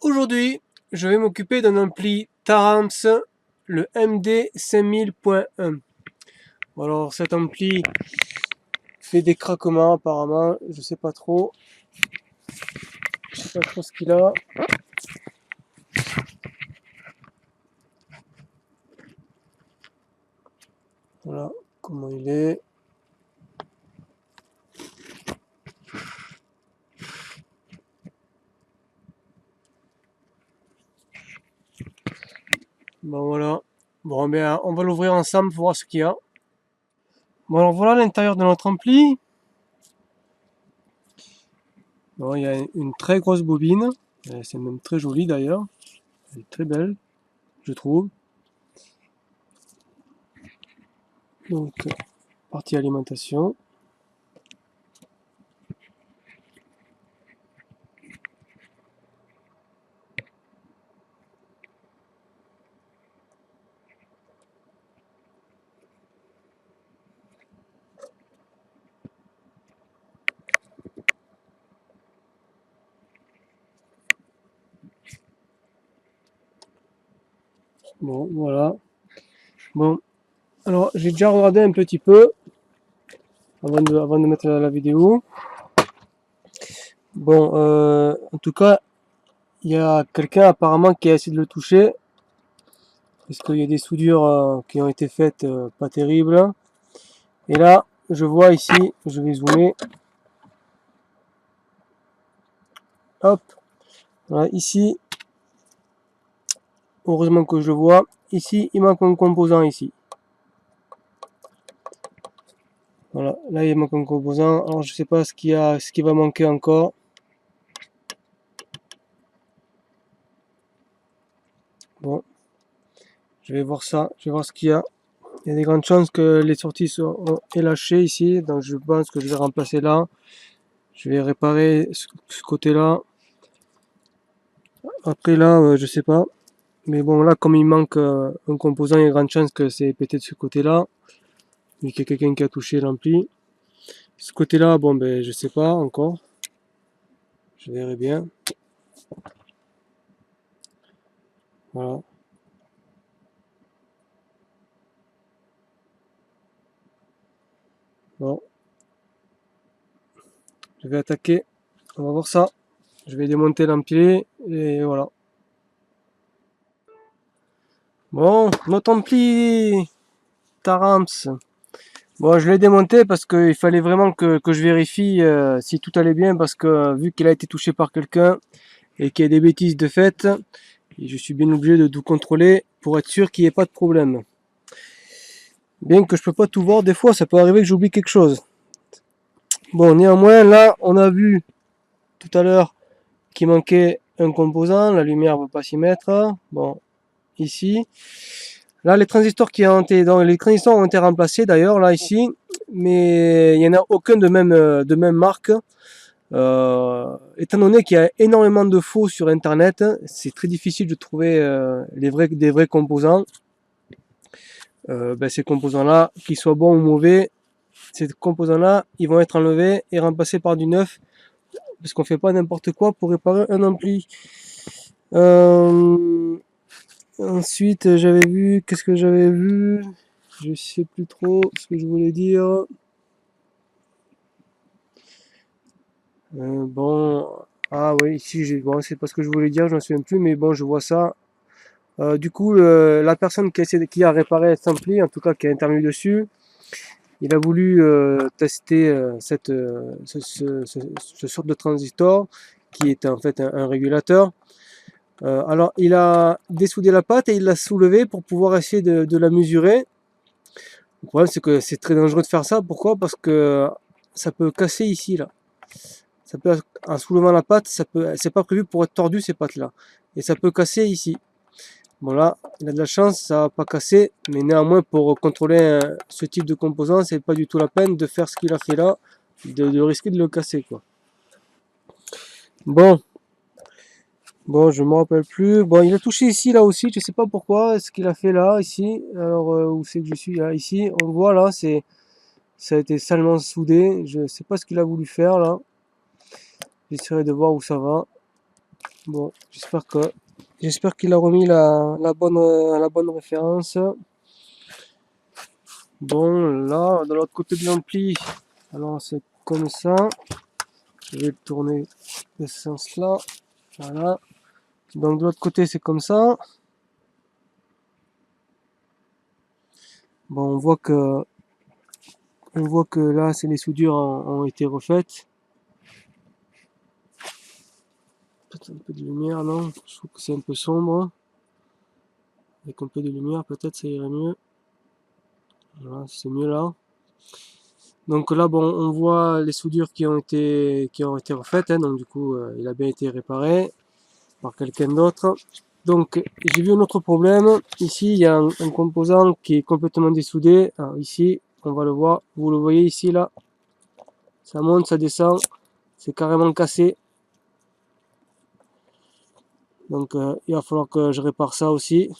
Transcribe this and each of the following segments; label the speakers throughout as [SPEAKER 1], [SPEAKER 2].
[SPEAKER 1] Aujourd'hui, je vais m'occuper d'un ampli Tarams, le MD5000.1. Alors cet ampli fait des craquements apparemment, je sais pas trop. Je sais pas trop ce qu'il a. Voilà comment il est. Bon voilà. Bon ben on va l'ouvrir ensemble pour voir ce qu'il y a. Bon alors voilà l'intérieur de notre ampli. Bon, il y a une très grosse bobine. C'est même très joli d'ailleurs. Elle est très belle, je trouve. Donc partie alimentation. Bon voilà. Bon, alors j'ai déjà regardé un petit peu avant de mettre la vidéo. Bon, en tout cas, il y a quelqu'un apparemment qui a essayé de le toucher, parce qu'il y a des soudures qui ont été faites pas terribles. Et là, je vois ici, je vais zoomer, hop, voilà, ici, heureusement que je le vois, ici, il manque un composant ici. Voilà, là il manque un composant, alors je sais pas ce qui va manquer encore. Bon, je vais voir ça, je vais voir ce qu'il y a. Il y a des grandes chances que les sorties soient lâchées ici, donc je pense que je vais remplacer là. Je vais réparer ce côté-là. Après là, je sais pas. Mais bon, là, comme il manque un composant, il y a grande chance que c'est pété de ce côté-là. Vu qu'il y a quelqu'un qui a touché l'ampli. Ce côté-là, bon, ben, je sais pas encore. Je verrai bien. Voilà. Bon, je vais attaquer. On va voir ça. Je vais démonter l'ampli et voilà. Bon, notre ampli Tarams. Bon, je l'ai démonté parce qu'il fallait vraiment que je vérifie si tout allait bien parce que vu qu'il a été touché par quelqu'un et qu'il y a des bêtises de fait, et je suis bien obligé de tout contrôler pour être sûr qu'il n'y ait pas de problème. Bien que je peux pas tout voir, des fois ça peut arriver que j'oublie quelque chose. Bon, néanmoins, là, on a vu tout à l'heure qu'il manquait un composant, la lumière ne va pas s'y mettre. Bon, ici. Là, les transistors les transistors ont été remplacés d'ailleurs, là, ici, mais il n'y en a aucun de même marque. Étant donné qu'il y a énormément de faux sur internet, c'est très difficile de trouver des vrais composants. Ben, ces composants-là, qu'ils soient bons ou mauvais, ces composants-là, ils vont être enlevés et remplacés par du neuf, parce qu'on fait pas n'importe quoi pour réparer un ampli. Ensuite, j'avais vu, qu'est-ce que j'avais vu? Je sais plus trop ce que je voulais dire. Bon, ah oui, ici, bon, c'est pas ce que je voulais dire, je m'en souviens plus, mais bon, je vois ça. Du coup, la personne qui a réparé cet ampli, en tout cas qui a intervenu dessus, il a voulu tester ce sorte de transistor qui est en fait un régulateur. Alors, il a dessoudé la pâte et il l'a soulevée pour pouvoir essayer de la mesurer. Le problème, c'est que c'est très dangereux de faire ça. Pourquoi? Parce que ça peut casser ici, là. Ça peut, en soulevant la pâte, c'est pas prévu pour être tordu ces pâtes-là. Et ça peut casser ici. Bon là, il a de la chance, ça va pas casser, mais néanmoins pour contrôler ce type de composant, c'est pas du tout la peine de faire ce qu'il a fait là, de risquer de le casser quoi. Bon, je me rappelle plus. Bon, il a touché ici là aussi, je sais pas pourquoi, ce qu'il a fait là ici. Alors où c'est que je suis là, ici, on voit là, ça a été salement soudé. Je sais pas ce qu'il a voulu faire là. J'essaierai de voir où ça va. Bon, j'espère qu'il a remis la bonne référence. Bon, là, de l'autre côté de l'ampli, alors c'est comme ça. Je vais le tourner de ce sens-là. Voilà. Donc de l'autre côté, c'est comme ça. Bon, on voit que là, c'est les soudures ont été refaites. Peut-être un peu de lumière, non? Je trouve que c'est un peu sombre. Avec un peu de lumière, peut-être ça irait mieux. Voilà, c'est mieux là. Donc là, bon, on voit les soudures qui ont été refaites. Hein, donc du coup, il a bien été réparé par quelqu'un d'autre. Donc j'ai vu un autre problème. Ici, il y a un composant qui est complètement dessoudé. Alors ici, on va le voir. Vous le voyez ici, là. Ça monte, ça descend. C'est carrément cassé. Donc il va falloir que je répare ça aussi.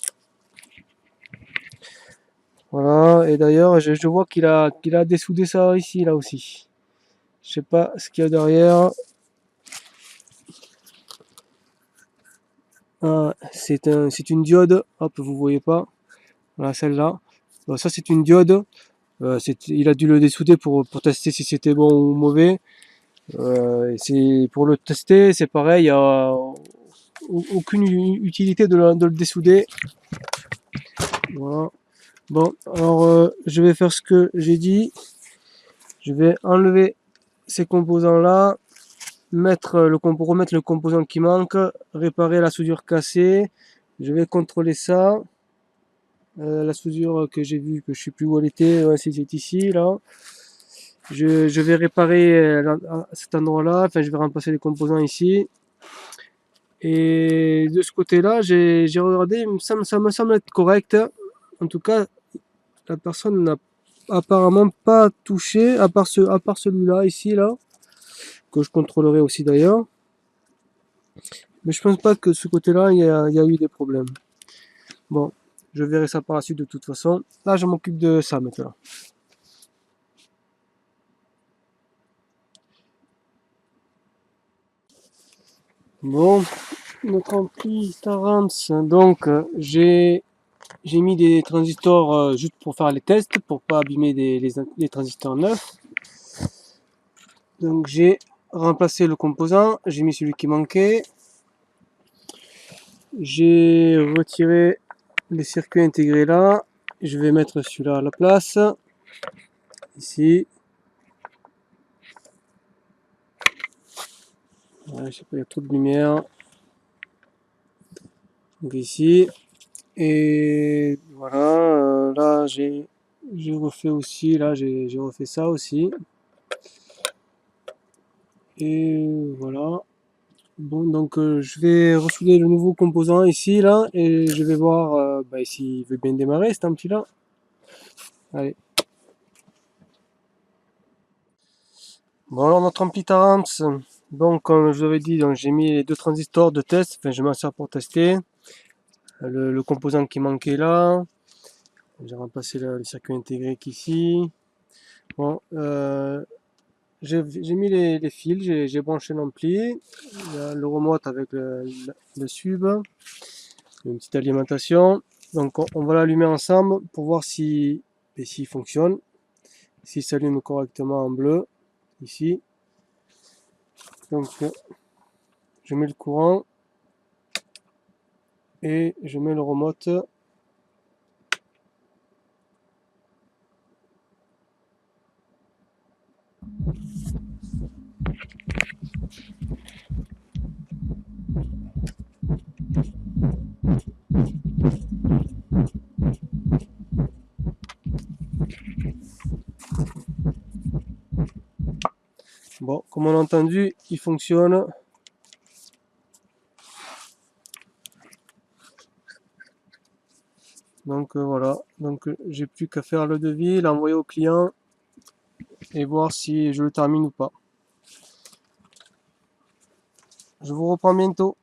[SPEAKER 1] Voilà, et d'ailleurs je vois qu'il a dessoudé ça ici, là aussi. Je sais pas ce qu'il y a derrière. Ah, c'est une diode. Hop, vous voyez pas. Voilà, celle-là. Bon, ça c'est une diode. Il a dû le dessouder pour tester si c'était bon ou mauvais. Pour le tester, c'est pareil, il n'y a aucune utilité de le dessouder. Voilà. Bon, alors je vais faire ce que j'ai dit. Je vais enlever ces composants-là, remettre le composant qui manque, réparer la soudure cassée. Je vais contrôler ça. La soudure que j'ai vue, que je sais plus où elle était, ouais, c'est ici, là. Je vais réparer à cet endroit-là, enfin je vais remplacer les composants ici. Et de ce côté-là, j'ai regardé, ça me semble être correct. En tout cas, la personne n'a apparemment pas touché, à part celui-là, ici, là, que je contrôlerai aussi d'ailleurs. Mais je pense pas que de ce côté-là, il y a eu des problèmes. Bon, je verrai ça par la suite de toute façon. Là, je m'occupe de ça maintenant. Bon, notre ampli Tarams, donc j'ai mis des transistors juste pour faire les tests, pour pas abîmer les transistors neufs. Donc j'ai remplacé le composant, j'ai mis celui qui manquait. J'ai retiré les circuits intégrés là. Je vais mettre celui-là à la place. Ici. Ouais, je sais pas, il y a trop de lumière. Donc ici. Et voilà, là j'ai refait aussi, là j'ai refait ça aussi. Et voilà. Bon, donc je vais ressouder le nouveau composant ici, là, et je vais voir s'il veut bien démarrer cet ampli-là. Allez. Bon, alors notre ampli Tarams, donc comme je vous avais dit, j'ai mis les deux transistors de test, enfin je m'en sers pour tester. Le composant qui manquait là, j'ai remplacé le circuit intégré ici. Bon, j'ai mis les fils, j'ai branché l'ampli, le remote avec le sub, une petite alimentation. Donc on va l'allumer ensemble pour voir s'il fonctionne, s'il s'allume correctement en bleu, ici. Donc je mets le courant et je mets le remote. Bon, comme on a entendu, il fonctionne. Donc voilà, donc j'ai plus qu'à faire le devis, l'envoyer au client et voir si je le termine ou pas. Je vous reprends bientôt.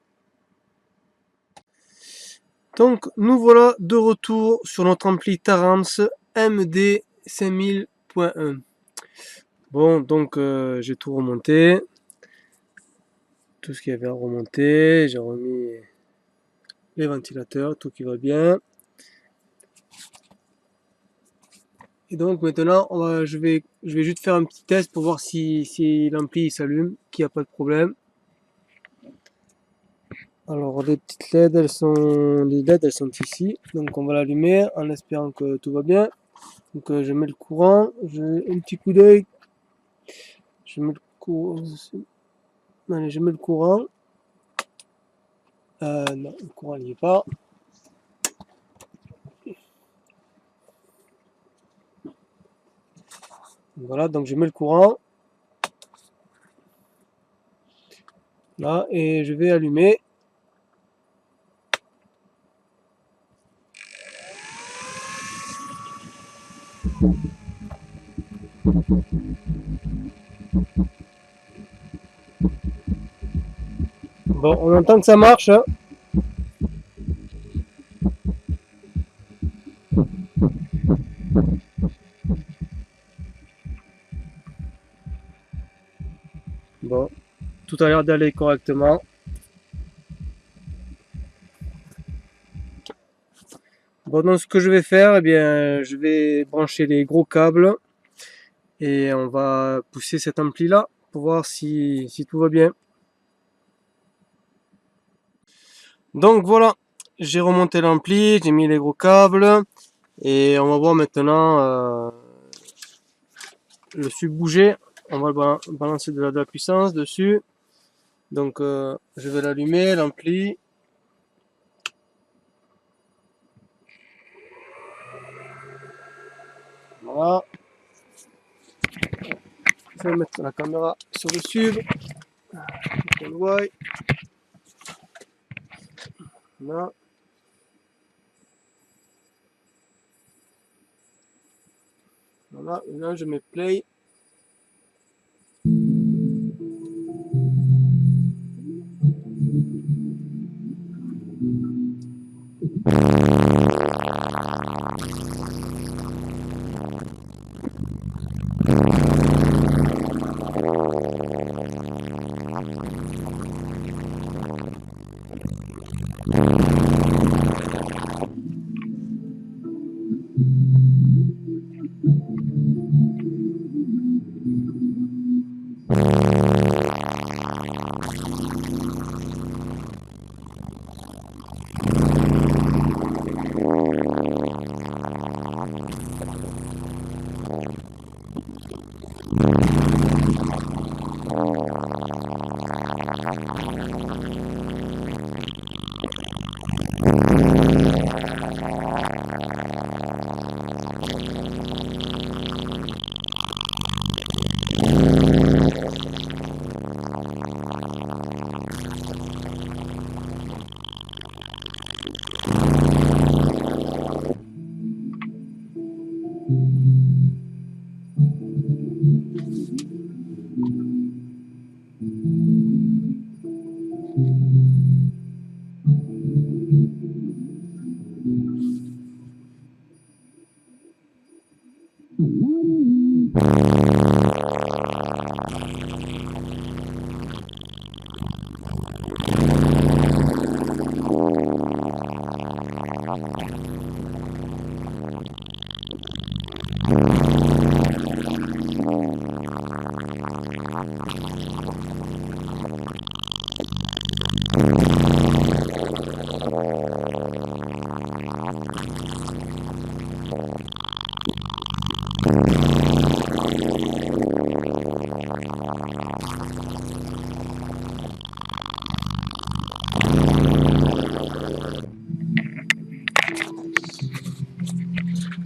[SPEAKER 1] Donc nous voilà de retour sur notre ampli Tarams MD 5000.1. Bon, donc j'ai tout remonté. tout ce qu'il y avait à remonter. J'ai remis les ventilateurs, tout qui va bien. Et donc maintenant, je vais juste faire un petit test pour voir si l'ampli s'allume, qu'il n'y a pas de problème. Alors les petites LED, les LED, elles sont ici. Donc on va l'allumer en espérant que tout va bien. Donc je mets le courant, je un petit coup d'œil. Je mets le courant. Allez, je mets le courant. Non, le courant n'y est pas. Voilà, donc je mets le courant. Là, et je vais allumer. Bon, on entend que ça marche, hein. Bon, tout a l'air d'aller correctement. Bon, donc ce que je vais faire, eh bien, je vais brancher les gros câbles et on va pousser cet ampli là pour voir si tout va bien. Donc voilà, j'ai remonté l'ampli, j'ai mis les gros câbles et on va voir maintenant le sub bouger. On va balancer de la puissance dessus. Donc je vais l'allumer, l'ampli. Voilà. Je vais mettre la caméra sur le sub. On le voit. Voilà. Voilà, et là je mets play.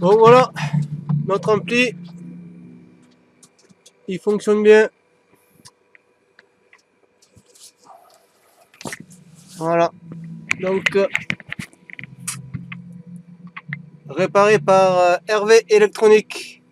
[SPEAKER 1] Bon voilà, notre ampli, il fonctionne bien. Voilà, donc réparé par Hervé Électronique.